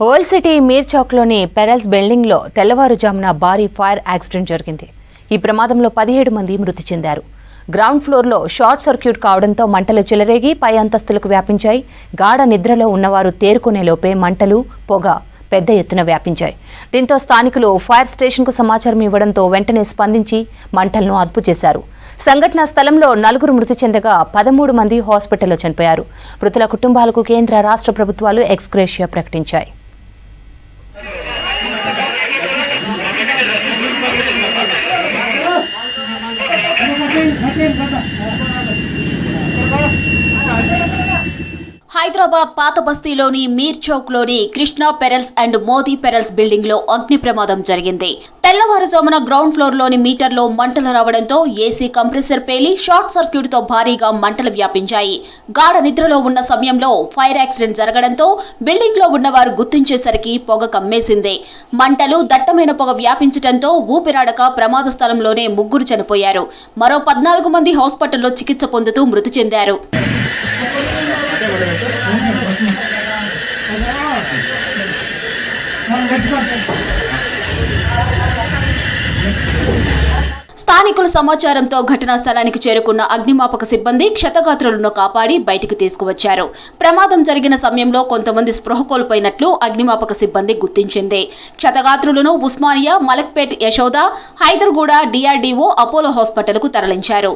Old city మీర్ చౌక్లోని pearls బిల్డింగ్లో తెల్లవారుజామున భారీ ఫైర్ యాక్సిడెంట్ జరిగింది. ఈ ప్రమాదంలో 17 మంది మృతి చెందారు. గ్రౌండ్ ఫ్లోర్లో షార్ట్ సర్క్యూట్ కావడంతో మంటలు చెలరేగి పై అంతస్తులకు వ్యాపించాయి. గాఢ నిద్రలో ఉన్నవారు తేరుకునే లోపే మంటలు, పొగ పెద్ద ఎత్తున వ్యాపించాయి. దీంతో స్థానికులు ఫైర్ స్టేషన్కు సమాచారం ఇవ్వడంతో వెంటనే స్పందించి మంటలను అదుపు చేశారు. సంఘటనా స్థలంలో 4 మృతి చెందగా 13 మంది హాస్పిటల్లో చనిపోయారు. మృతుల కుటుంబాలకు కేంద్ర, రాష్ట్ర ప్రభుత్వాలు ఎక్స్గ్రేషియా ప్రకటించాయి. హైదరాబాద్ పాత బస్తీలోని మీర్ చౌక్ లోని Krishna pearls and Modi pearls building లో అగ్ని ప్రమాదం జరిగింది. తెల్లవారుజామున గ్రౌండ్ ఫ్లోర్ లోని మీటర్లో మంటలు రావడంతో ఏసీ కంప్రెసర్ పేలి షార్ట్ సర్క్యూట్ తో భారీగా మంటలు వ్యాపించాయి. గాఢ నిద్రలో ఉన్న సమయంలో ఫైర్ యాక్సిడెంట్ జరగడంతో బిల్డింగ్ లో ఉన్నవారు గుర్తించేసరికి పొగ కమ్మేసింది. మంటలు దట్టమైన పొగ వ్యాపించడంతో ఊపిరాడక ప్రమాద స్థలంలోనే 3 చనిపోయారు. మరో 14 మంది హాస్పిటల్లో చికిత్స పొందుతూ మృతి చెందారు. స్థానికుల సమాచారంతో ఘటనా స్థలానికి చేరుకున్న అగ్నిమాపక సిబ్బంది క్షతగాత్రులను కాపాడి బయటికి తీసుకువచ్చారు. ప్రమాదం జరిగిన సమయంలో కొంతమంది స్పృహ కోల్పోయినట్లు అగ్నిమాపక సిబ్బంది గుర్తించింది. క్షతగాత్రులను ఉస్మానియా, మలక్పేట్, యశోద, హైదర్గూడ, డిఆర్డీఓ, అపోలో హాస్పిటల్కు తరలించారు.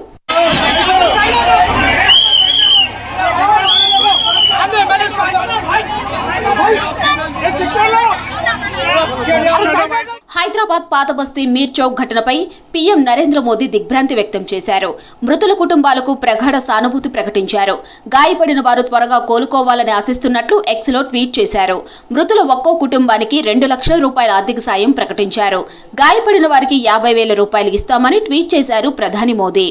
హైదరాబాద్ పాత బస్తీ మీర్ చౌక్ ఘటనపై పీఎం నరేంద్ర మోదీ దిగ్భ్రాంతి వ్యక్తం చేశారు. మృతుల కుటుంబాలకు ప్రగాఢ సానుభూతి ప్రకటించారు. గాయపడిన వారు త్వరగా కోలుకోవాలని ఆశిస్తున్నట్లు ఎక్స్లో ట్వీట్ చేశారు. మృతుల ఒక్కో కుటుంబానికి 2 లక్షల రూపాయల ఆర్థిక సాయం ప్రకటించారు. గాయపడిన వారికి 50,000 రూపాయలు ఇస్తామని ట్వీట్ చేశారు ప్రధాని మోదీ.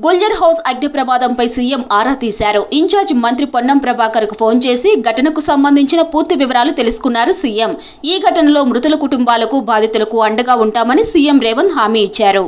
గుల్జర్ హౌస్ అగ్ని ప్రమాదంపై సీఎం ఆరా తీశారు. ఇన్ఛార్జ్ మంత్రి పొన్నం ప్రభాకర్ కు ఫోన్ చేసి ఘటనకు సంబంధించిన పూర్తి వివరాలు తెలుసుకున్నారు సీఎం. ఈ ఘటనలో మృతుల కుటుంబాలకు, బాధితులకు అండగా ఉంటామని సీఎం రేవంత్ హామీ ఇచ్చారు.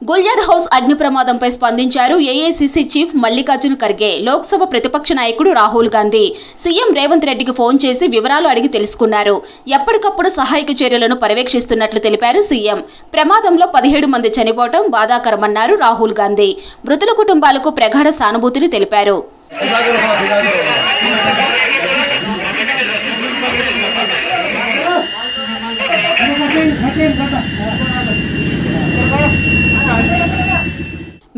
గుల్జర్ హౌస్ అగ్ని ప్రమాదంపై స్పందించారు ఏఐసీసీ చీఫ్ మల్లికార్జున ఖర్గే, లోక్సభ ప్రతిపక్ష నాయకుడు రాహుల్ గాంధీ. సీఎం రేవంత్ రెడ్డికి ఫోన్ చేసి వివరాలు అడిగి తెలుసుకున్నారు. ఎప్పటికప్పుడు సహాయక చర్యలను పర్యవేక్షిస్తున్నట్లు తెలిపారు సీఎం. ప్రమాదంలో 17 మంది చనిపోవడం బాధాకరమన్నారు రాహుల్ గాంధీ. మృతుల కుటుంబాలకు ప్రగాఢ సానుభూతిని తెలిపారు.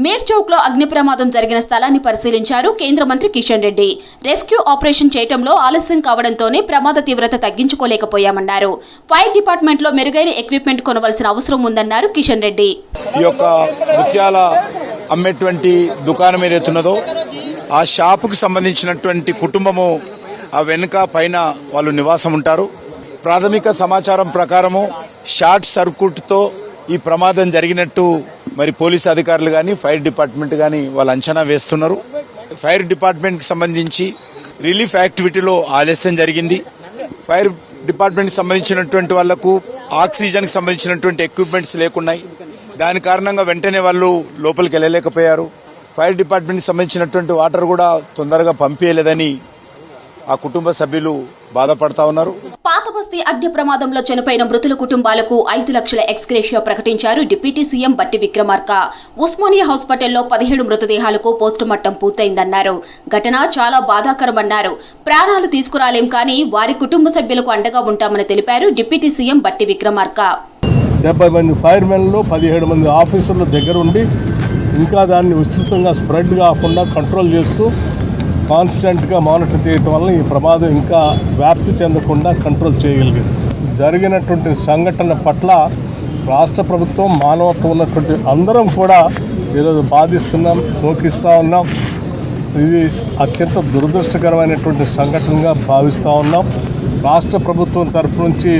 మీర్ చౌక్ లో అగ్ని ప్రమాదం జరిగిన స్థలాన్ని పరిశీలించారు కేంద్ర మంత్రి కిషన్ రెడ్డి. రెస్క్యూ ఆపరేషన్ చేయడంలో ఆలస్యం కావడంతోనే ప్రమాద తీవ్రత తగ్గించుకోలేకపోయామన్నారు. ఫైర్ డిపార్ట్మెంట్ లో మెరుగైన ఎక్విప్మెంట్ కొనవలసిన అవసరం ఉందన్నారు కిషన్ రెడ్డి. ఈ యొక్క ముత్యాల అమ్మేటువంటి దుకాణం ఏదైతున్నదో ఆ షాపుకు సంబంధించినటువంటి కుటుంబము ఆ వెనుక పైన వాళ్ళు నివాసం ఉంటారు. ప్రాథమిక సమాచారం ప్రకారము షార్ట్ సర్క్యూట్తో ఈ ప్రమాదం జరిగినట్టు మరి పోలీసు అధికారులు కానీ, ఫైర్ డిపార్ట్మెంట్ కానీ వాళ్ళు అంచనా వేస్తున్నారు. ఫైర్ డిపార్ట్మెంట్కి సంబంధించి రిలీఫ్ యాక్టివిటీలో ఆలస్యం జరిగింది. ఫైర్ డిపార్ట్మెంట్కి సంబంధించినటువంటి వాళ్లకు ఆక్సిజన్కి సంబంధించినటువంటి ఎక్విప్మెంట్స్ లేకున్నాయి. దాని కారణంగా వెంటనే వాళ్ళు లోపలికి వెళ్ళలేకపోయారు. ఫైర్ డిపార్ట్మెంట్కి సంబంధించినటువంటి వాటర్ కూడా తొందరగా పంపించలేదని ఆ కుటుంబ సభ్యులు బాధపడతా ఉన్నారు. పాత బస్తీ అగ్ని ప్రమాదంలో చనిపోయిన మృతుల కుటుంబాలకు 5 లక్షల ఎక్స్గ్రేషియా ప్రకటించారు డిప్యూటీ సీఎం బట్టి విక్రమార్క. ఉస్మానియా హాస్పిటల్లో 17 మృతదేహాలకు పోస్టుమార్టం పూర్తయిందన్నారు. ఘటన చాలా బాధాకరమన్నారు. ప్రాణాలు తీసుకురాలేం కానీ వారి కుటుంబ సభ్యులకు అండగా ఉంటామని తెలిపారు డిప్యూటీ సీఎం బట్టి విక్రమార్క. 70 మంది ఫైర్మెన్లు, 17 మంది ఆఫీసర్ల దగ్గర ఉండి ఇంకా దాన్ని విస్తృతంగా స్ప్రెడ్ కాకుండా కంట్రోల్ చేస్తూ కాన్స్టెంట్గా మానిటర్ చేయటం వల్ల ఈ ప్రమాదం ఇంకా వ్యాప్తి చెందకుండా కంట్రోల్ చేయగలిగింది. జరిగినటువంటి సంఘటన పట్ల రాష్ట్ర ప్రభుత్వం, మానవత్వం ఉన్నటువంటి అందరం కూడా ఈరోజు బాధిస్తున్నాం, శోకిస్తూ ఉన్నాం. ఇది అత్యంత దురదృష్టకరమైనటువంటి సంఘటనగా భావిస్తూ ఉన్నాం. రాష్ట్ర ప్రభుత్వం తరఫు నుంచి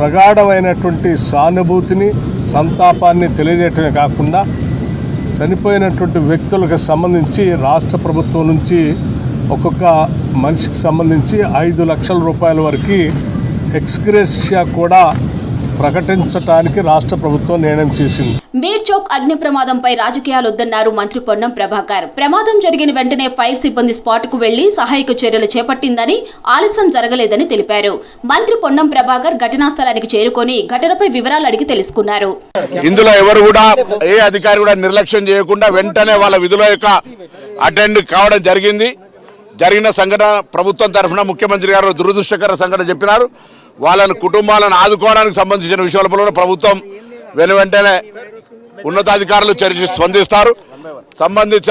ప్రగాఢమైనటువంటి సానుభూతిని సంతాపాన్ని తెలియజేయటమే కాకుండా చనిపోయినటువంటి వ్యక్తులకు సంబంధించి రాష్ట్ర ప్రభుత్వం నుంచి ఒక్కొక్క మనిషికి సంబంధించి 5 లక్షల రూపాయల వరకు ఎక్స్గ్రేషియా కూడా ప్రకటించడానికి రాష్ట్ర ప్రభుత్వం నిర్ణయం చేసింది. మీర్ చౌక్ అగ్ని ప్రమాదంపై రాజకీయాలు వద్దన్నారు మంత్రి పొన్నం ప్రభాకర్. ప్రమాదం జరిగిన వెంటనే ఫైర్ సిబ్బంది స్పాట్కు వెళ్లి సహాయక చర్యలు చేపట్టిందని, ఆలస్యం జరగలేదని తెలిపారు. మంత్రి పొన్నం ప్రభాకర్ ఘటనా స్థలానికి చేరుకొని ఘటనపై వివరాలు అడిగి తెలుసుకున్నారు. ఇందులో ఎవరు కూడా ఏ అధికారి కూడా నిర్లక్ష్యం చేయకుండా వెంటనే వాళ్ళ విధుల యొక్క అటెండ్ కావడం జరిగింది. జరిగిన సంఘటన ప్రభుత్వం తరఫున ముఖ్యమంత్రి గారు దురదృష్టకర సంఘటన చెప్పినారు. వాళ్ళని కుటుంబాలను ఆదుకోవడానికి సంబంధించిన విషయాలలో ప్రభుత్వం వెంటనే ఉన్నతాధికారులు స్పందిస్తారు. సంబంధిత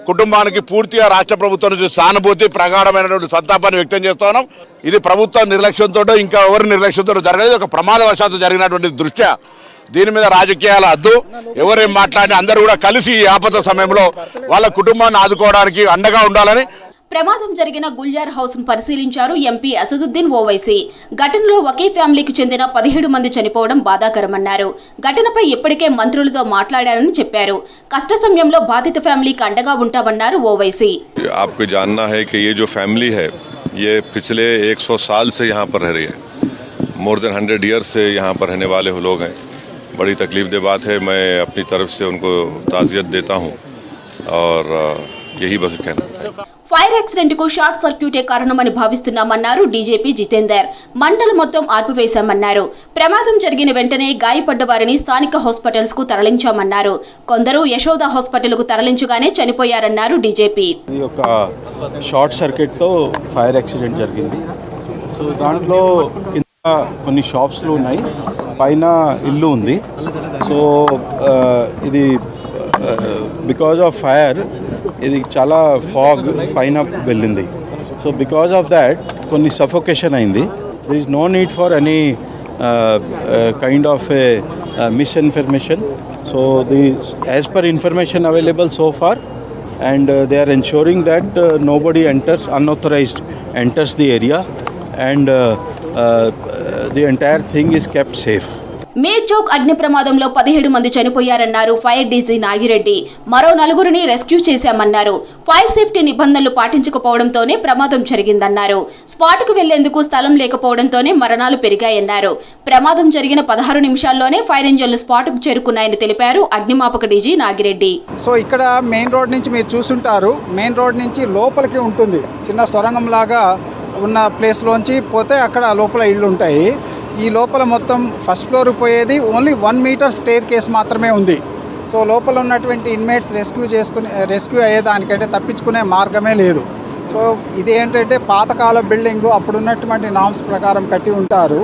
కుటుంబానికి పూర్తిగా రాష్ట్ర ప్రభుత్వం నుంచి సానుభూతి, ప్రగాఢమైనటువంటి సంతాపాన్ని వ్యక్తం చేస్తున్నాం. ఇది ప్రభుత్వం నిర్లక్ష్యంతో ఇంకా ఎవరి నిర్లక్ష్యంతో జరగలేదు. ఒక ప్రమాదవశాత్తు జరిగినటువంటి దృష్ట్యా దీని మీద రాజకీయాల అద్దు. ఎవరేం మాట్లాడినా అందరూ కూడా కలిసి ఈ ఆపద సమయంలో వాళ్ళ కుటుంబాన్ని ఆదుకోవడానికి అండగా ఉండాలని. ప్రమాదం జరిగిన గుల్జార్ హౌస్ ను పరిశీలించారు ఎంపీ అసదుద్దీన్ ఓవైసీ. ఘటనలో ఒకే ఫ్యామిలీకి చెందిన 17 మంది చనిపోవడం బాధాకరమన్నారు. ఘటనపై ఇప్పటికే మంత్రులతో మాట్లాడారని చెప్పారు. కష్ట సమయంలో బాధిత ఫ్యామిలీకి అండగా ఉంటామన్నారు ఓవైసీ. आपको जानना है कि ये जो फैमिली है ये पिछले 100 साल से यहाँ पर रह रही है. मोर देन 100 ईयर्स से यहाँ पर रहने वाले लोग हैं. बड़ी तकलीफदेह बात है. मैं अपनी तरफ से उनको ताज़ियत देता हूँ और यही बस कहना है. ఫైర్ యాక్సిడెంట్ కు షార్ట్ సర్క్యూటే కారణమని భావిస్తున్నామన్నారు డీజీపీ జితేందర్. మంటలు మొత్తం ఆర్పివేశామన్నారు. ప్రమాదం జరిగిన వెంటనే గాయపడ్డ వారిని స్థానిక హాస్పిటల్స్ కు తరలించామన్నారు. కొందరు యశోద హాస్పిటల్ కు తరలించగానే చనిపోయారన్నారు డీజీపీ. ఇది ఒక షార్ట్ సర్క్యూట్ తో ఫైర్ యాక్సిడెంట్ జరిగింది. సో దాంట్లో కింద కొన్ని షాప్స్లు ఉన్నాయి, పైన ఇల్లు ఉంది. సో ఇది బికాజ్ ఆఫ్ ఫైర్ ఇది చాలా ఫాగ్ పైన వెళ్ళింది. సో బికాజ్ ఆఫ్ దాట్ కొన్ని సఫోకేషన్ అయింది. There is no need for any kind of misinformation. So as per information available so far and they are ensuring that nobody unauthorized enters the area and the entire thing is kept safe. మీర్ చౌక్ అగ్ని ప్రమాదంలో 17 మంది చనిపోయారన్నారు fire DG Nagireddy. మరో 4గురిని rescue చేశామన్నారు. Fire safety నిబంధనలు పాటించకపోవడంతోనే ప్రమాదం జరిగిందన్నారు. స్పాట్కు వెళ్లేందుకు స్థలం లేకపోవడంతోనే మరణాలు పెరిగాయన్నారు. ప్రమాదం జరిగిన 16 నిమిషాల్లోనే ఫైర్ ఇంజన్లు స్పాట్కు చేరుకున్నాయని తెలిపారు అగ్నిమాపక డీజీ నాగిరెడ్డి. సో ఇక్కడ మెయిన్ రోడ్ నుంచి మీరు చూసుంటారు, మెయిన్ రోడ్ నుంచి లోపలికి ఉంటుంది. చిన్న సొరంగం లాగా ఉన్న ప్లేస్లోంచి పోతే అక్కడ లోపల ఇళ్ళు ఉంటాయి. ఈ లోపల మొత్తం ఫస్ట్ ఫ్లోర్ పోయేది ఓన్లీ 1 మీటర్ స్టేర్ కేస్ మాత్రమే ఉంది. సో లోపల ఉన్నటువంటి ఇన్మేట్స్ రెస్క్యూ అయ్యేదానికంటే తప్పించుకునే మార్గమే లేదు. సో ఇది ఏంటంటే పాతకాల బిల్డింగు, అప్పుడు ఉన్నటువంటి నామ్స్ ప్రకారం కట్టి ఉంటారు.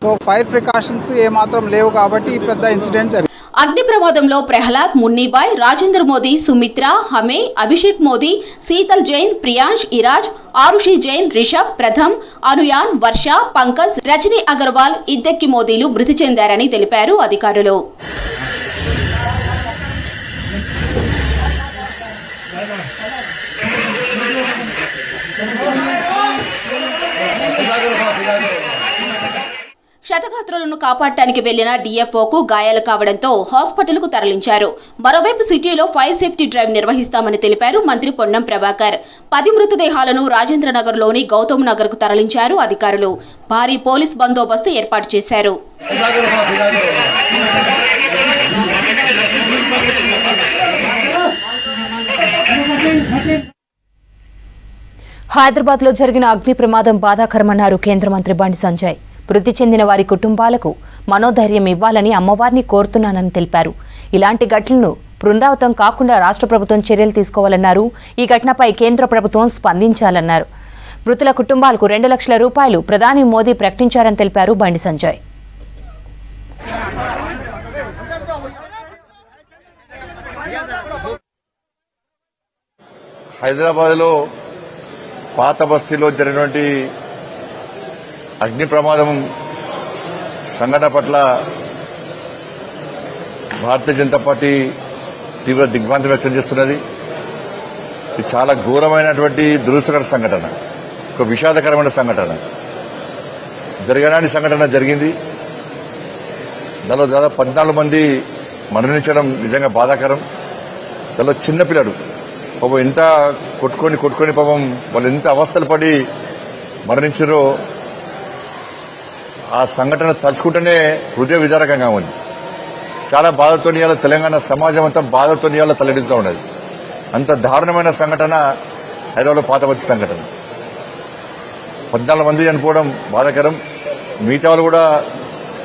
సో ఫైర్ ప్రికాషన్స్ ఏమాత్రం లేవు కాబట్టి ఈ పెద్ద ఇన్సిడెంట్ జరిగింది. అగ్ని ప్రమాదంలో ప్రహ్లాద్, మున్నీబాయ్, రాజేందర్ మోదీ, సుమిత్ర, హమే, అభిషేక్ మోదీ, శీతల్ జైన్, ప్రియాంష్, ఇరాజ్, ఆరుషి జైన్, రిషబ్, ప్రథమ్, అనుయాన్, వర్ష, పంకజ్, రజనీ అగర్వాల్, ఇద్దెక్కి మోదీలు మృతి చెందారని తెలిపారు అధికారులు. క్షతగాత్రులను కాపాడటానికి వెళ్లిన డీఎఫ్ఓకు గాయాలు కావడంతో హాస్పిటల్కు తరలించారు. మరోవైపు సిటీలో ఫైర్ సేఫ్టీ డ్రైవ్ నిర్వహిస్తామని తెలిపారు మంత్రి పొన్నం ప్రభాకర్. 10 మృతదేహాలను రాజేంద్రనగర్లోని గౌతమ్ నగర్కు తరలించారు అధికారులు. భారీ పోలీస్ బందోబస్తు ఏర్పాటు చేశారు. హైదరాబాద్లో జరిగిన అగ్ని ప్రమాదం బాధాకరమన్నారు కేంద్ర మంత్రి బండి సంజయ్. మృతి చెందిన వారి కుటుంబాలకు మనోధైర్యం ఇవ్వాలని అమ్మవారిని కోరుతున్నానని తెలిపారు. ఇలాంటి ఘటనలు పునరావృతం కాకుండా రాష్ట్ర ప్రభుత్వం చర్యలు తీసుకోవాలన్నారు. ఈ ఘటనపై కేంద్ర ప్రభుత్వం స్పందించాలన్నారు. మృతుల కుటుంబాలకు 2 లక్షల రూపాయలు ప్రధాని మోదీ ప్రకటించారని తెలిపారు బండి సంజయ్. హైదరాబాద్లో పాత బస్తీలో జరిగినటువంటి అగ్ని ప్రమాదం సంఘటన పట్ల భారతీయ జనతా పార్టీ తీవ్ర దిగ్భ్రాంతి వ్యక్తం చేస్తున్నది. ఇది చాలా ఘోరమైనటువంటి దురదృష్టకర సంఘటన, ఒక విషాదకరమైన సంఘటన. జరగనాని సంఘటన జరిగింది. దానిలో దాదాపు 14 మంది మరణించడం నిజంగా బాధాకరం. దానిలో చిన్నపిల్లడు పాపం ఎంత కొట్టుకొని పాపం వాళ్ళు ఎంత అవస్థలు పడి మరణించారో ఆ సంఘటన తలుచుకుంటేనే హృదయ విదారకంగా ఉంది. చాలా బాధతో ఇవాళ తెలంగాణ సమాజం అంతా బాధతో ఇవాళ తలెడుతూ ఉన్నది. అంత దారుణమైన సంఘటన హైదరాబాద్ పాతపతి సంఘటన. 14 మంది చనిపోవడం బాధాకరం. మిగతా వాళ్ళు కూడా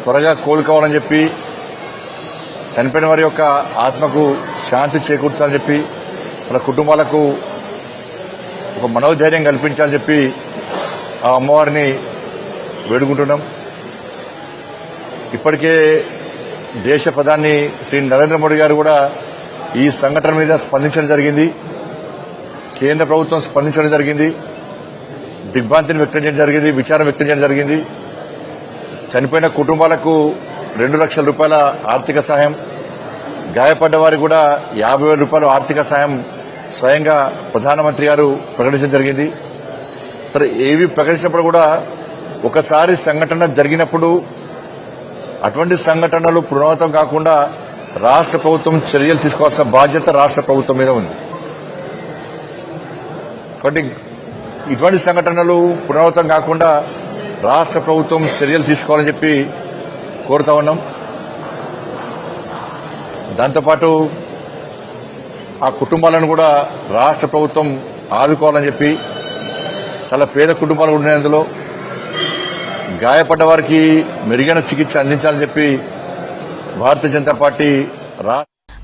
త్వరగా కోలుకోవాలని చెప్పి, చనిపోయిన వారి యొక్క ఆత్మకు శాంతి చేకూర్చాలని చెప్పి, వాళ్ళ కుటుంబాలకు ఒక మనోధైర్యం కల్పించాలని చెప్పి ఆ అమ్మవారిని వేడుకుంటున్నాం. ఇప్పటికే దేశ ప్రధాని శ్రీ నరేంద్ర మోడీ గారు కూడా ఈ సంఘటన మీద స్పందించడం జరిగింది. కేంద్ర ప్రభుత్వం స్పందించడం జరిగింది. దిగ్భ్రాంతిని వ్యక్తం చేయడం జరిగింది, విచారం వ్యక్తం చేయడం జరిగింది. చనిపోయిన కుటుంబాలకు 2 లక్షల రూపాయల ఆర్థిక సహాయం, గాయపడ్డ వారికి కూడా 50,000 రూపాయల ఆర్థిక సహాయం స్వయంగా ప్రధానమంత్రి గారు ప్రకటించడం జరిగింది. సరే, ఏవి ప్రకటించినప్పుడు కూడా ఒకసారి సంఘటన జరిగినప్పుడు అటువంటి సంఘటనలు పునరావృతం కాకుండా రాష్ట్ర ప్రభుత్వం చర్యలు తీసుకోవాల్సిన బాధ్యత రాష్ట్ర ప్రభుత్వం మీద ఉంది. కాబట్టి ఇటువంటి సంఘటనలు పునరావృతం కాకుండా రాష్ట్ర ప్రభుత్వం చర్యలు తీసుకోవాలని చెప్పి కోరుతా ఉన్నాం. దాంతోపాటు ఆ కుటుంబాలను కూడా రాష్ట్ర ప్రభుత్వం ఆదుకోవాలని చెప్పి, చాలా పేద కుటుంబాలు ఉండేందులో గాయపడ్డ వారికి మెరుగైన చికిత్స అందించాలని చెప్పి Bharatiya Janata party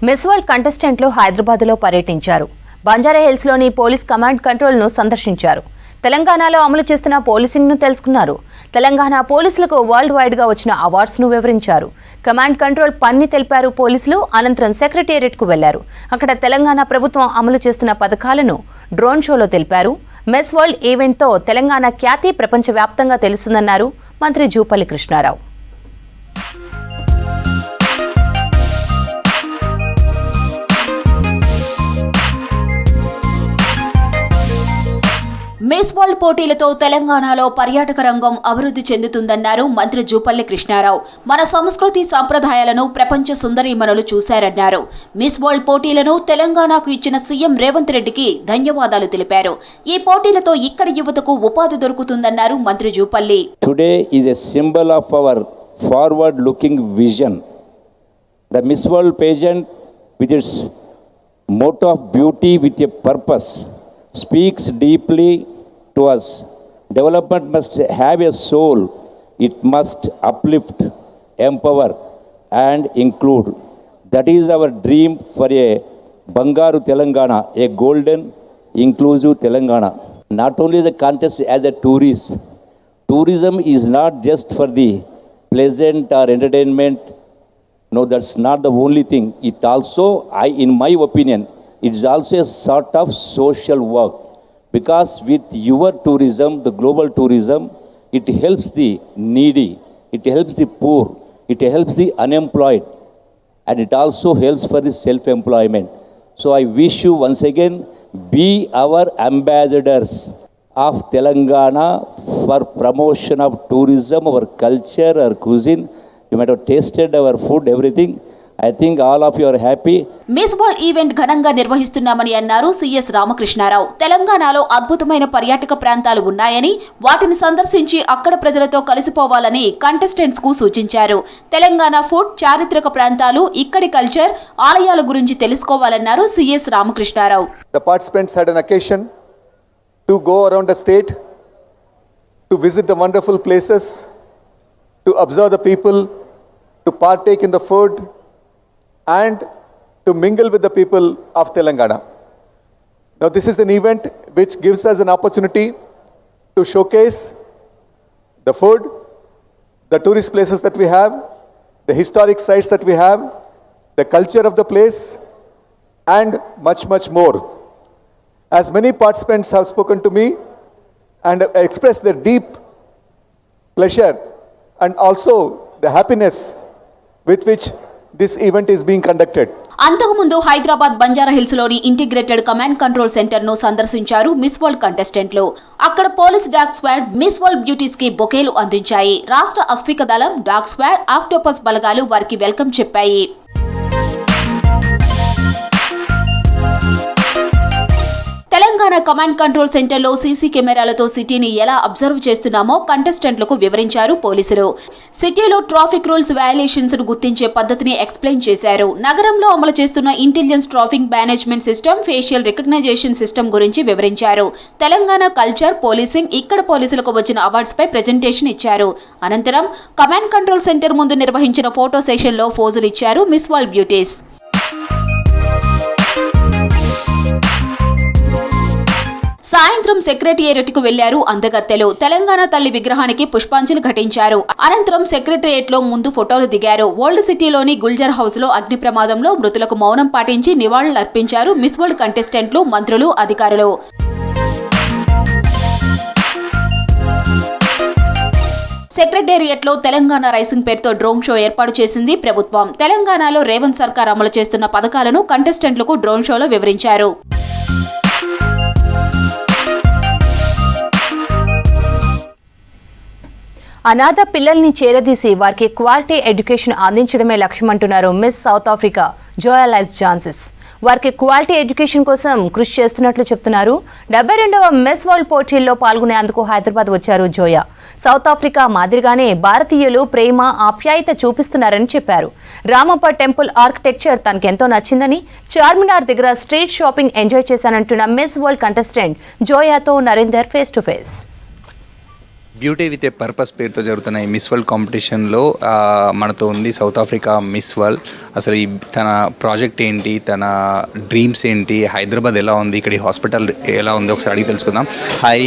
miss world కంటెస్టెంట్లు హైదరాబాద్లో పర్యటించారు. బంజారాహిల్స్లోని పోలీస్ కమాండ్ కంట్రోల్ను సందర్శించారు. తెలంగాణలో అమలు చేస్తున్న పోలీసింగ్ను తెలుసుకున్నారు. తెలంగాణ పోలీసులకు వరల్డ్ వైడ్గా వచ్చిన అవార్డ్స్ను వివరించారు. కమాండ్ కంట్రోల్ పని తెలిపారు పోలీసులు. అనంతరం సెక్రటేరియట్కు వెళ్లారు. అక్కడ తెలంగాణ ప్రభుత్వం అమలు చేస్తున్న పథకాలను డ్రోన్ షోలో తెలిపారు. మిస్ వరల్డ్ ఈవెంట్తో తెలంగాణ ఖ్యాతి ప్రపంచవ్యాప్తంగా తెలుస్తుందన్నారు మంత్రి జూపల్లి కృష్ణారావు. మిస్ వరల్డ్ పోటీలతో తెలంగాణలో పర్యాటక రంగం అభివృద్ధి చెందుతుందన్నారు మంత్రి జూపల్లి కృష్ణారావు. మన సంస్కృతి సంప్రదాయాలను ప్రపంచ సుందరీమణులు చూశారన్నారు. మిస్ వరల్డ్ పోటీలను తెలంగాణకు ఇచ్చిన సీఎం రేవంత్ రెడ్డికి ధన్యవాదాలు తెలిపారు. ఈ పోటీలతో ఇక్కడి యువతకు ఉపాధి దొరుకుతుందన్నారు మంత్రి Jupally. Today is a symbol of our forward looking vision. The miss world pageant with its motto of beauty with a purpose speaks deeply to us. Development must have a soul. It must uplift, empower and include. That is our dream for a Bangaru Telangana, a golden, inclusive Telangana. Not only as a contest, as a tourist. Tourism is not just for the pleasant or entertainment. No, that's not the only thing. It also, in my opinion, it's also a sort of social work, because with your tourism, the global tourism, it helps the needy, it helps the poor, it helps the unemployed, and it also helps for the self-employment. So I wish you once again, be our ambassadors of Telangana for promotion of tourism, our culture, our cuisine. You might have tasted our food, everything. I think all of you are happy. Miss world event ఘనంగా నిర్వహిస్తున్నామని అన్నారు CS Ramakrishna Rao. తెలంగాణలో అద్భుతమైన పర్యాటక ప్రాంతాలు ఉన్నాయని, వాటిని సందర్శించి అక్కడ ప్రజలతో కలిసిపోవాలని కంటెస్టెంట్స్ కు సూచించారు. తెలంగాణ ఫుడ్, చారిత్రక ప్రాంతాలు, ఇక్కడి కల్చర్, ఆలయాల గురించి తెలుసుకోవాలన్నారు CS Ramakrishna Rao. The participants had an occasion to go around the state, to visit the wonderful places, to observe the people, to partake in the food, and to mingle with the people of Telangana. Now, this is an event which gives us an opportunity to showcase the food, the tourist places that we have, the historic sites that we have, the culture of the place, and much, much more. As many participants have spoken to me and expressed their deep pleasure and also the happiness with which this event is being conducted. అంతకుముందు హైదరాబాద్ బంజారాహిల్స్ లోని integrated command control centre ను సందర్శించారు miss world కంటెస్టెంట్లు. అక్కడ police dog squad miss world beauties కి బొకేలు అందించాయి. రాష్ట్ర అస్మిక దళం, డాగ్ స్క్వాడ్, ఆక్టోపస్ బలగాలు వారికి వెల్కమ్ చెప్పాయి. తెలంగాణ కమాండ్ కంట్రోల్ సెంటర్లో సీసీ కెమెరాలతో సిటీని ఎలా అబ్జర్వ్ చేస్తున్నామో కంటెస్టెంట్లకు వివరించారు పోలీసులు. సిటీలో ట్రాఫిక్ రూల్స్ వయలేషన్స్ ను గుర్తించే పద్ధతిని ఎక్స్ప్లెయిన్ చేశారు. నగరంలో అమలు చేస్తున్న intelligence traffic management system, facial recognition system గురించి వివరించారు. తెలంగాణ కల్చర్, పోలీసింగ్, ఇక్కడ పోలీసులకు వచ్చిన అవార్డ్స్ పై ప్రెజెంటేషన్ ఇచ్చారు. అనంతరం కమాండ్ కంట్రోల్ సెంటర్ ముందు నిర్వహించిన ఫోటో సెషన్ లో పోజులు ఇచ్చారు మిస్ వరల్డ్ బ్యూటీస్. సాయంత్రం సెక్రటేరియట్ కు వెళ్లారు అందగత్తెలు. తెలంగాణ తల్లి విగ్రహానికి పుష్పాంజలి ఘటించారు. అనంతరం సెక్రటేరియట్ లో ముందు ఫోటోలు దిగారు. ఓల్డ్ సిటీలోని గుల్జర్ హౌస్ లో అగ్ని ప్రమాదంలో మృతులకు మౌనం పాటించి నివాళులర్పించారు మిస్ వరల్డ్ కంటెస్టెంట్లు, మంత్రులు, అధికారులు. సెక్రటేరియట్ లో తెలంగాణ రైసింగ్ పేరుతో డ్రోన్ షో ఏర్పాటు చేసింది ప్రభుత్వం. తెలంగాణలో రేవంత్ సర్కార్ అమలు చేస్తున్న పథకాలను కంటెస్టెంట్లకు డ్రోన్ షోలో వివరించారు. అనాథ పిల్లల్ని చేరదీసి వారికి క్వాలిటీ ఎడ్యుకేషన్ అందించడమే లక్ష్యమంటున్నారు miss South Africa Zoalize Jansen. వారికి క్వాలిటీ ఎడ్యుకేషన్ కోసం కృషి చేస్తున్నట్లు చెప్తున్నారు. 72వ మిస్ వరల్డ్ పోటీల్లో పాల్గొనేందుకు హైదరాబాద్ వచ్చారు జోయా. సౌత్ ఆఫ్రికా మాదిరిగానే భారతీయులు ప్రేమ, ఆప్యాయత చూపిస్తున్నారని చెప్పారు. రామప్ప టెంపుల్ ఆర్కిటెక్చర్ తనకెంతో నచ్చిందని, చార్మినార్ దగ్గర స్ట్రీట్ షాపింగ్ ఎంజాయ్ చేశానంటున్న మిస్ వరల్డ్ కంటెస్టెంట్ జోయాతో Narender face to face. Beauty with a purpose పేరుతో జరుగుతున్న ఈ మిస్ వరల్డ్ కాంపిటీషన్లో మనతో ఉంది సౌత్ ఆఫ్రికా మిస్ వరల్డ్. అసలు ఈ తన ప్రాజెక్ట్ ఏంటి, తన డ్రీమ్స్ ఏంటి, హైదరాబాద్ ఎలా ఉంది, ఇక్కడ ఈ హాస్పిటల్ ఎలా ఉంది ఒకసారి అడిగి తెలుసుకుందాం. Hi,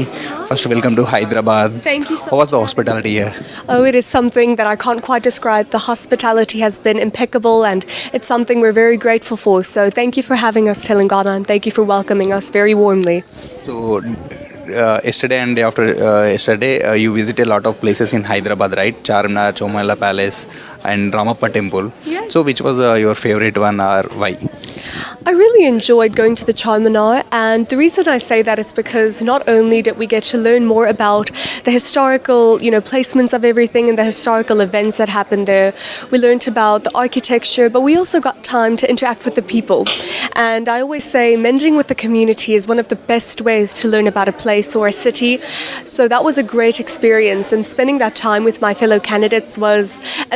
first welcome to Hyderabad. Thank you so How was the hospitality here? Oh, it is something that I can't quite describe. The hospitality has been impeccable and it's something we're very grateful for. So thank you for having us, Telangana, and thank you for welcoming us very warmly. So yesterday and day after yesterday you visited a lot of places in Hyderabad, right? Charminar, Chomala Palace and Ramappa Temple. Yes. So which was your favorite one or why? I really enjoyed going to the Charminar, and the reason I say that is because not only did we get to learn more about the historical, placements of everything and the historical events that happened there, we learned about the architecture, but we also got time to interact with the people. And I always say mending with the community is one of the best ways to learn about a place or a city. So that was a great experience, and spending that time with my fellow candidates was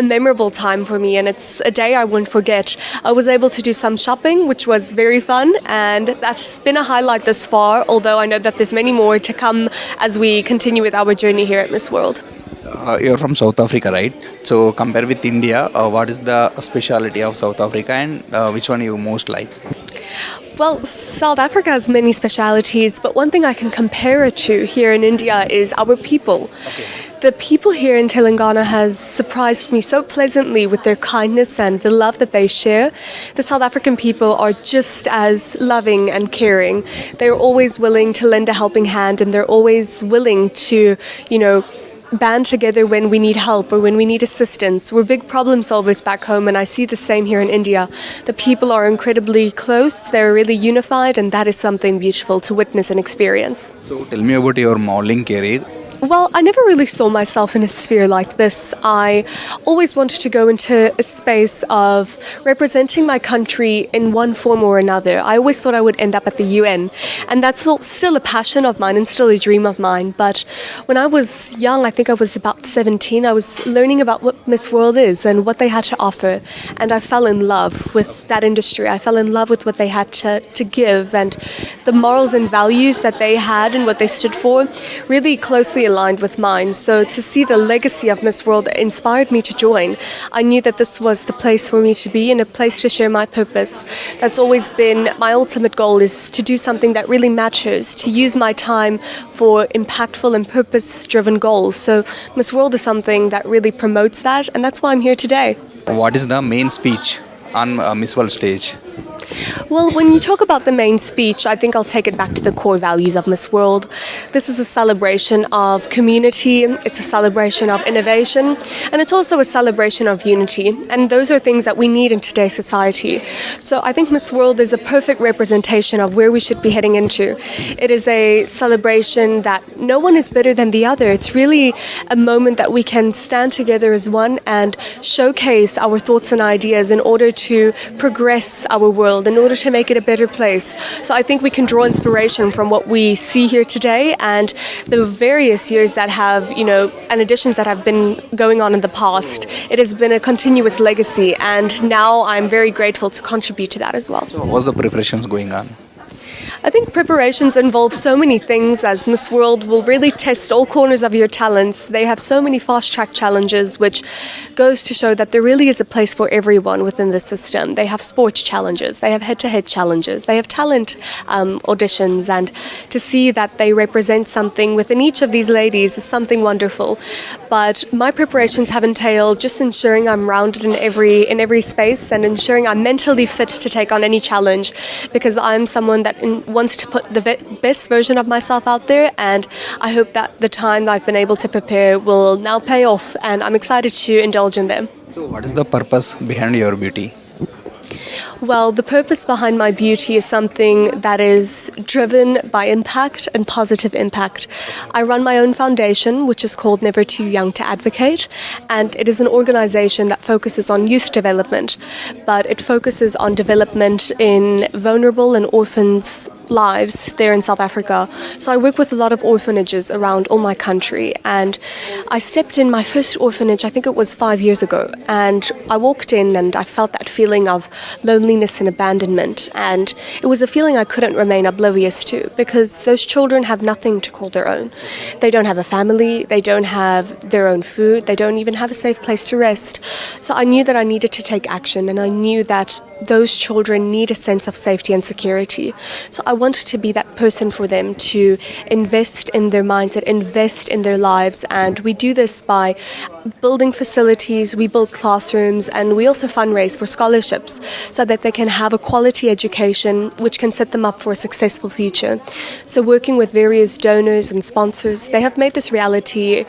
a memorable time for me, and it's a day I won't forget. I was able to do some shopping, which was very fun, and that's been a highlight thus far, although I know that there's many more to come as we continue with our journey here at Miss World. You're from South Africa, right? So compare with India, what is the speciality of South Africa and which one you most like? Well, South Africa has many specialities, but one thing I can compare it to here in India is our people. The people here in Telangana has surprised me so pleasantly with their kindness and the love that they share. The South African people are just as loving and caring. They're always willing to lend a helping hand, and they're always willing to, band together when we need help or when we need assistance. We're big problem solvers back home, and I see the same here in India. The people are incredibly close, they're really unified, and that is something beautiful to witness and experience. So tell me about your modeling career. Well, I never really saw myself in a sphere like this. I always wanted to go into a space of representing my country in one form or another. I always thought I would end up at the UN, and that's still a passion of mine and still a dream of mine. But when I was young, I think I was about 17, I was learning about what Miss World is and what they had to offer, and I fell in love with that industry. I fell in love with what they had to give, and the morals and values that they had and what they stood for really closely aligned with mine. So to see the legacy of Miss World inspired me to join. I knew that this was the place for me to be and a place to share my purpose. That's always been my ultimate goal, is to do something that really matters, to use my time for impactful and purpose-driven goals. So Miss World is something that really promotes that, and that's why I'm here today. What is the main speech on Miss World stage? Well, when you talk about the main speech, I think I'll take it back to the core values of Miss World. This is a celebration of community, it's a celebration of innovation, and it's also a celebration of unity. And those are things that we need in today's society. So I think Miss World is a perfect representation of where we should be heading into. It is a celebration that no one is better than the other. It's really a moment that we can stand together as one and showcase our thoughts and ideas in order to progress our world, in order to make it a better place. So I think we can draw inspiration from what we see here today and the various years that have, and additions that have been going on in the past. It has been a continuous legacy, and now I'm very grateful to contribute to that as well. So what's the preparations going on? I think preparations involve so many things, as Miss World will really test all corners of your talents. They have so many fast-track challenges, which goes to show that there really is a place for everyone within the system. They have sports challenges, they have head-to-head challenges, they have talent auditions, and to see that they represent something within each of these ladies is something wonderful. But my preparations have entailed just ensuring I'm rounded in every space and ensuring I'm mentally fit to take on any challenge, because I'm someone that wants to put the best version of myself out there, and I hope that the time that I've been able to prepare will now pay off, and I'm excited to indulge in them. So what is the purpose behind your beauty? Well, the purpose behind my beauty is something that is driven by impact and positive impact. I run my own foundation, which is called Never Too Young to Advocate, and it is an organization that focuses on youth development, but it focuses on development in vulnerable and orphans' lives there in South Africa. So I work with a lot of orphanages around all my country, and I stepped in my first orphanage, I think it was 5 years ago, and I walked in and I felt that feeling of loneliness and abandonment, and it was a feeling I couldn't remain oblivious to, because those children have nothing to call their own. They don't have a family, they don't have their own food, they don't even have a safe place to rest. So I knew that I needed to take action, and I knew that those children need a sense of safety and security. So I wanted to be that person for them, to invest in their mindset, invest in their lives, and we do this by building facilities, we build classrooms, and we also fundraise for scholarships so that they can have a quality education which can set them up for a successful future. So working with various donors and sponsors, they have made this reality,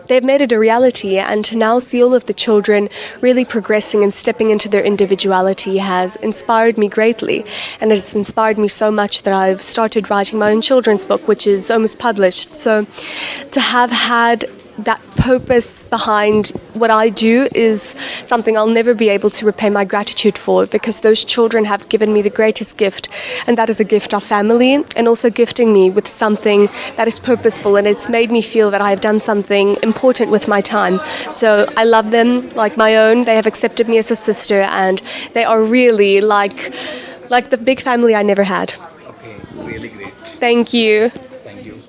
they've made it a reality, and to now see all of the children really progressing and stepping into their individuality has inspired me greatly, and it's inspired me so much that I've started writing my own children's book, which is almost published. So to have had that purpose behind what I do is something I'll never be able to repay my gratitude for, because those children have given me the greatest gift, and that is a gift of family, and also gifting me with something that is purposeful, and it's made me feel that I have done something important with my time. So I love them like my own. They have accepted me as a sister, and they are really like the big family I never had. Okay, really great. Thank you.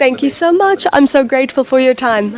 Thank you so much. I'm so grateful for your time.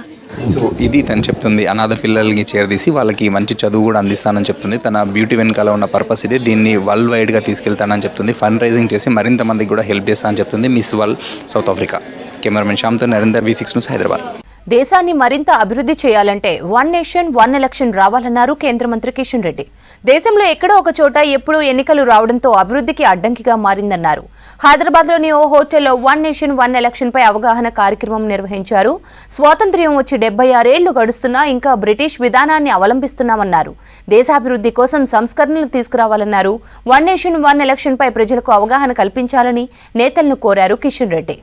So ఇది తను చెప్తుంది, అనాథ పిల్లలకి చేరదీసి వాళ్ళకి మంచి చదువు కూడా అందిస్తానని చెప్తుంది. తన బ్యూటీ వెనకాల ఉన్న పర్పస్ ఇది. దీన్ని వరల్డ్ వైడ్గా తీసుకెళ్తానని చెప్తుంది. ఫండ్ రైజింగ్ చేసి మరింత మందికి కూడా హెల్ప్ చేస్తానని చెప్తుంది. Miss world South Africa. Cameraman శ్యామ్తో నరేందర్, V6 న్యూస్, హైదరాబాద్. దేశాన్ని మరింత అభివృద్ధి చేయాలంటే వన్ నేషన్ వన్ ఎలక్షన్ రావాలన్నారు కేంద్ర మంత్రి కిషన్ రెడ్డి. దేశంలో ఎక్కడో ఒక చోట ఎప్పుడూ ఎన్నికలు రావడంతో అభివృద్ధికి అడ్డంకిగా మారిందన్నారు. హైదరాబాద్లోని ఓ హోటల్లో వన్ నేషన్ వన్ ఎలక్షన్ పై అవగాహన కార్యక్రమం నిర్వహించారు. స్వాతంత్ర్యం వచ్చి 76 ఏళ్లు గడుస్తున్నా ఇంకా బ్రిటిష్ విధానాన్ని అవలంబిస్తున్నామన్నారు. దేశాభివృద్ధి కోసం సంస్కరణలు తీసుకురావాలన్నారు. వన్ నేషన్ వన్ ఎలక్షన్ పై ప్రజలకు అవగాహన కల్పించాలని నేతలను కోరారు కిషన్ రెడ్డి.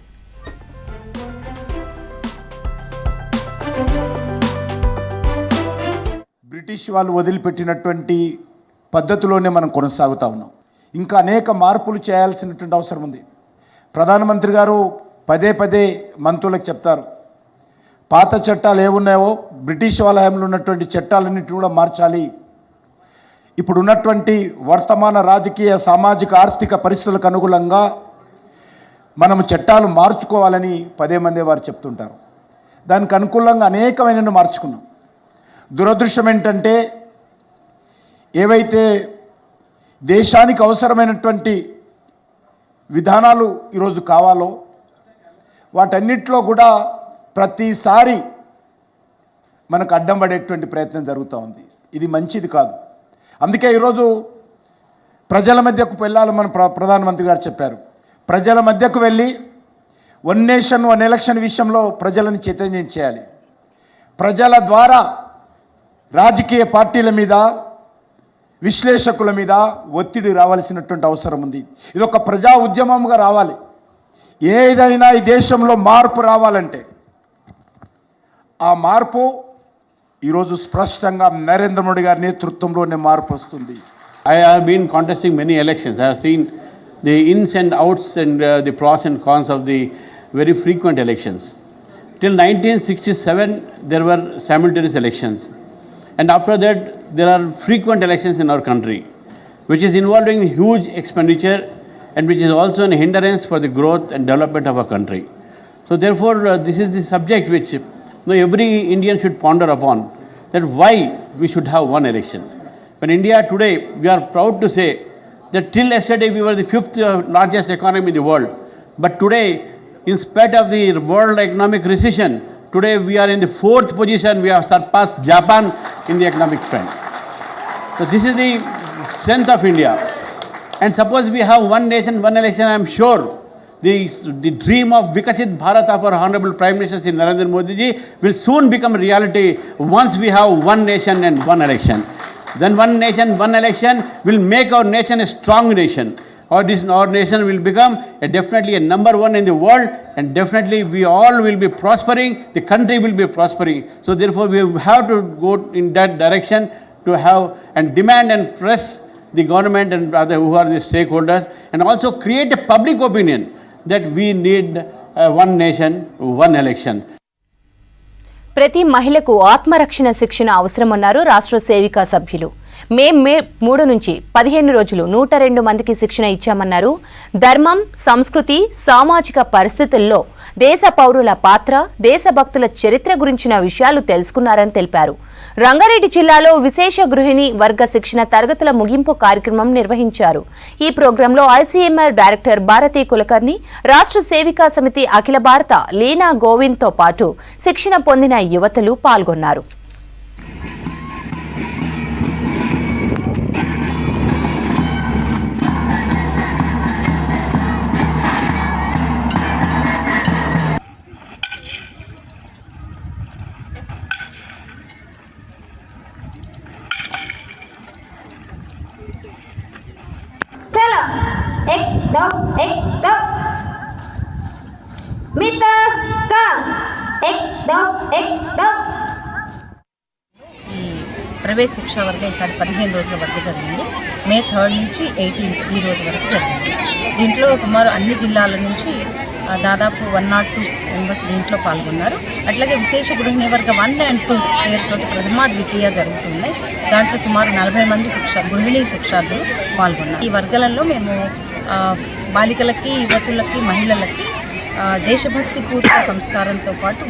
బ్రిటిష్ వాళ్ళు వదిలిపెట్టినటువంటి పద్ధతిలోనే మనం కొనసాగుతూ ఉన్నాం. ఇంకా అనేక మార్పులు చేయాల్సినటువంటి అవసరం ఉంది. ప్రధానమంత్రి గారు పదే పదే మంత్రులకు చెప్తారు, పాత చట్టాలు ఏమున్నాయో బ్రిటిష్ వాళ్ళ హయాంలో ఉన్నటువంటి చట్టాలన్నింటినీ కూడా మార్చాలి. ఇప్పుడు ఉన్నటువంటి వర్తమాన రాజకీయ సామాజిక ఆర్థిక పరిస్థితులకు అనుగుణంగా మనం చట్టాలు మార్చుకోవాలని పదే మందే వారు చెప్తుంటారు. దానికి అనుకూలంగా అనేకమైన మార్చుకున్నాం. దురదృష్టం ఏంటంటే ఏవైతే దేశానికి అవసరమైనటువంటి విధానాలు ఈరోజు కావాలో వాటన్నిటిలో కూడా ప్రతిసారి మనకు అడ్డం పడేటువంటి ప్రయత్నం జరుగుతూ ఉంది. ఇది మంచిది కాదు. అందుకే ఈరోజు ప్రజల మధ్యకు వెళ్ళాలని మన ప్రధానమంత్రి గారు చెప్పారు. ప్రజల మధ్యకు వెళ్ళి వన్ నేషన్ వన్ ఎలక్షన్ విషయంలో ప్రజలను చైతన్యం చేయాలి. ప్రజల ద్వారా రాజకీయ పార్టీల మీద, విశ్లేషకుల మీద ఒత్తిడి రావాల్సినటువంటి అవసరం ఉంది. ఇది ఒక ప్రజా ఉద్యమంగా రావాలి. ఏదైనా ఈ దేశంలో మార్పు రావాలంటే ఆ మార్పు ఈరోజు స్పష్టంగా నరేంద్ర మోడీ గారి నేతృత్వంలోనే మార్పు వస్తుంది. I have been contesting many elections. I have seen the ins and outs and the pros and cons of the very frequent elections. Till 1967, there were simultaneous elections. And after that, there are frequent elections in our country, which is involving huge expenditure and which is also an hindrance for the growth and development of our country. So therefore, this is the subject which every Indian should ponder upon, that why we should have one election. When India today, we are proud to say that till yesterday we were the 5th largest economy in the world. But today, in spite of the world economic recession, today we are in the 4th position. We have surpassed Japan in the economic front. So this is the strength of India. And suppose we have one nation, one election, I am sure the dream of Vikasit Bharat of our Honorable Prime Minister Shri Narendra Modi ji will soon become reality once we have one nation and one election. Then one nation, one election will make our nation a strong nation. Our nation will become definitely a number one in the world, and definitely we all will be prospering, the country will be prospering. So therefore we have to go in that direction to have and demand and press the government and other who are the stakeholders, and also create a public opinion that we need one nation, one election. ప్రతి మహిళకు ఆత్మరక్షణ శిక్షణ అవసరమన్నారు రాష్ట్ర సేవికా సభ్యులు. మే 3 నుంచి 15 రోజులు 102 మందికి శిక్షణ ఇచ్చామన్నారు. ధర్మం, సంస్కృతి, సామాజిక పరిస్థితుల్లో దేశ పౌరుల పాత్ర, దేశభక్తుల చరిత్ర గురించిన విషయాలు తెలుసుకున్నారని తెలిపారు. రంగారెడ్డి జిల్లాలో విశేష గృహిణి వర్గ శిక్షణ తరగతుల ముగింపు కార్యక్రమం నిర్వహించారు. ఈ ప్రోగ్రాంలో ఐసీఎంఆర్ డైరెక్టర్ భారతీ కులకర్ణి, రాష్ట్ర సేవికా సమితి అఖిల భారత లీనా గోవింద్తో పాటు శిక్షణ పొందిన యువతులు పాల్గొన్నారు. ప్రవేశ శిక్షా వర్గ ఈసారి 15 రోజుల వరకు జరిగింది. మే 3 నుంచి 18 ఈ రోజు వరకు జరిగింది. దీంట్లో సుమారు అన్ని జిల్లాల నుంచి దాదాపు 102 మెంబర్స్ దీంట్లో పాల్గొన్నారు. అట్లాగే విశేష గృహిణి వర్గ 1 and 2 పేరుతోటి ప్రథమ ద్వితీయ జరుగుతున్నాయి. దాంట్లో సుమారు 40 మంది గృహిణి శిక్షార్థులు పాల్గొన్నారు. ఈ వర్గాలలో మేము బాలికలకి, యువతులకి, మహిళలకి దేశభక్తి పూర్వ సంస్కారంతో పాటు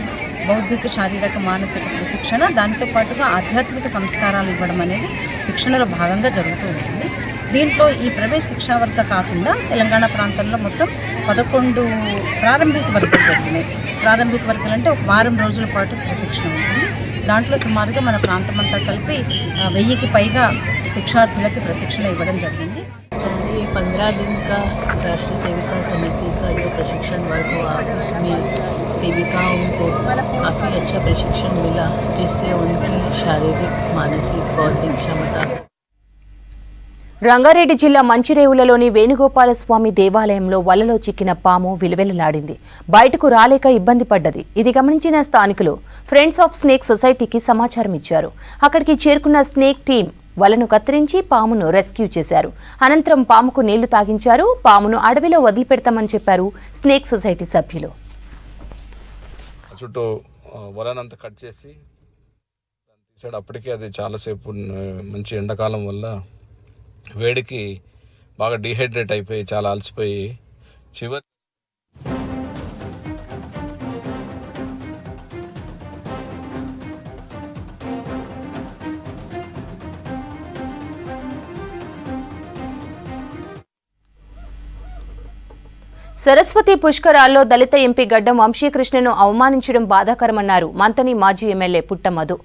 బౌద్ధిక, శారీరక, మానసిక శిక్షణ, దాంతో పాటుగా ఆధ్యాత్మిక సంస్కారాలు ఇవ్వడం అనేది శిక్షణలో భాగంగా జరుగుతూ ఉంటుంది. దీంట్లో ఈ ప్రవేశ శిక్షా వర్గ కాకుండా తెలంగాణ ప్రాంతంలో మొత్తం 11 ప్రారంభిక వర్గాలు జరిగినాయి. ప్రారంభిక వర్గాలు అంటే ఒక వారం రోజుల పాటు ప్రశిక్షణ ఉంటుంది. దాంట్లో సుమారుగా మన ప్రాంతం అంతా కలిపి 1000కి పైగా శిక్షార్థులకి ప్రశిక్షణ ఇవ్వడం జరిగింది. 15 दिन का राष्ट्रीय सेविका समिति का जो प्रशिक्षण वर्ग हुआ, उसमें सेविकाओं को काफ़ी अच्छा प्रशिक्षण मिला, जिससे उनकी शारीरिक, मानसिक, बौद्धिक क्षमता. రంగారెడ్డి జిల్లా మంచిరేవులలోని వేణుగోపాలస్వామి దేవాలయంలో వలలో చిక్కిన పాము విలువెల్లాడింది. బయటకు రాలేక ఇబ్బంది పడ్డది. ఇది గమనించిన స్థానికులు ఫ్రెండ్స్ ఆఫ్ స్నేక్ సొసైటీకి సమాచారం ఇచ్చారు. అక్కడికి చేరుకున్న స్నేక్ టీం వలను కత్తిరించి పామును రెస్క్యూ చేశారు. అనంతరం పాముకు నీళ్లు తాగించారు. పామును అడవిలో వదిలిపెడతామని చెప్పారు స్నేక్ సొసైటీ సభ్యులు. చుట్టూ వలనంతా కట్ చేసి తీసాడు. అప్పటికే అది చాలాసేపు మంచి ఎండాకాలం వల్ల వేడికి బాగా డీహైడ్రేట్ అయిపోయి చాలా అలసిపోయి చివరి సరస్వతి పుష్కరాల్లో దళిత ఎంపీ గడ్డం వంశీకృష్ణను అవమానించడం బాధాకరమన్నారు మంతని మాజీ ఎమ్మెల్యే పుట్టమధు.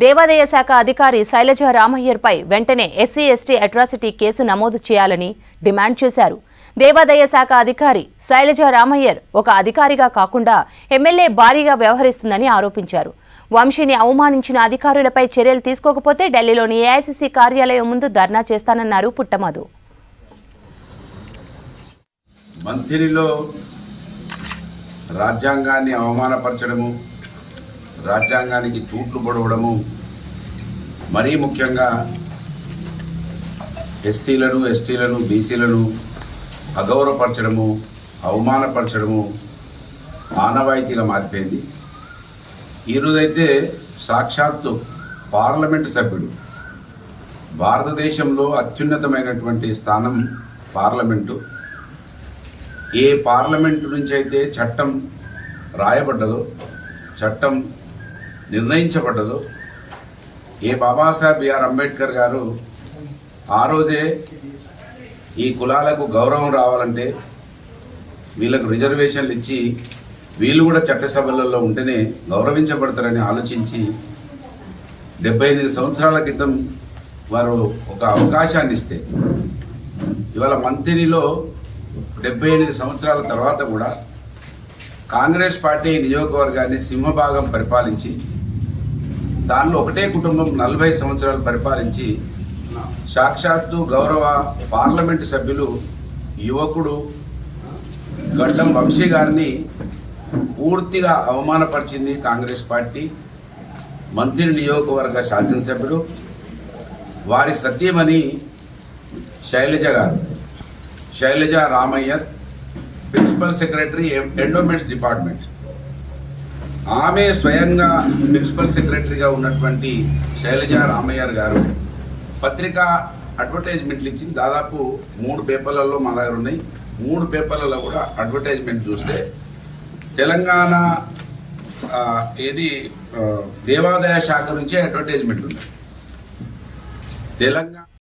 దేవాదాయ శాఖ అధికారి శైలజ రామయ్యర్పై వెంటనే ఎస్సీ ఎస్టీ అట్రాసిటీ కేసు నమోదు చేయాలని డిమాండ్ చేశారు. దేవాదాయ శాఖ అధికారి శైలజ రామయ్యర్ ఒక అధికారిగా కాకుండా ఎమ్మెల్యే భారీగా వ్యవహరిస్తుందని ఆరోపించారు. వంశీని అవమానించిన అధికారులపై చర్యలు తీసుకోకపోతే ఢిల్లీలోని ఏఐసీసీ కార్యాలయం ముందు ధర్నా చేస్తానన్నారు పుట్టమధు. మంత్రిలో రాజ్యాంగాన్ని అవమానపరచడము, రాజ్యాంగానికి తూట్లు పొడవడము, మరీ ముఖ్యంగా ఎస్సీలను, ఎస్టీలను, బీసీలను అగౌరవపరచడము, అవమానపరచడము ఆనవాయితీగా మారిపోయింది. ఈరోజైతే సాక్షాత్తు పార్లమెంటు సభ్యుడు, భారతదేశంలో అత్యున్నతమైనటువంటి స్థానం పార్లమెంటు, ఏ పార్లమెంటు నుంచి అయితే చట్టం రాయబడ్డదో, చట్టం నిర్ణయించబడ్డదో, ఏ బాబాసాహెబ్ బిఆర్ అంబేద్కర్ గారు ఆ రోజే ఈ కులాలకు గౌరవం రావాలంటే వీళ్ళకు రిజర్వేషన్లు ఇచ్చి వీళ్ళు కూడా చట్టసభలలో ఉంటేనే గౌరవించబడతారని ఆలోచించి 78 సంవత్సరాల క్రితం వారు ఒక అవకాశాన్ని ఇస్తే ఇవాళ మంత్రిలో 78 సంవత్సరాల తర్వాత కూడా కాంగ్రెస్ పార్టీ నియోజకవర్గాన్ని సింహభాగం పరిపాలించి దానిలో ఒకటే కుటుంబం 40 సంవత్సరాలు పరిపాలించి సాక్షాత్తు గౌరవ పార్లమెంటు సభ్యులు యువకుడు గడ్డం వంశీ గారిని పూర్తిగా అవమానపరిచింది కాంగ్రెస్ పార్టీ. మంత్రి నియోజకవర్గ శాసనసభ్యుడు వారి సత్యమని Shailaja Ramaiyer, principal secretary endowments department. ఆమె స్వయంగా ప్రిన్సిపల్ సెక్రటరీగా ఉన్నటువంటి శైలజ రామయ్యర్ గారు పత్రికా అడ్వర్టైజ్మెంట్లు ఇచ్చింది. దాదాపు 3 పేపర్లలో మా దగ్గర ఉన్నాయి. 3 పేపర్లలో కూడా అడ్వర్టైజ్మెంట్ చూస్తే తెలంగాణ దేవాదాయ శాఖ నుంచే అడ్వర్టైజ్మెంట్ ఉంది. తెలంగాణ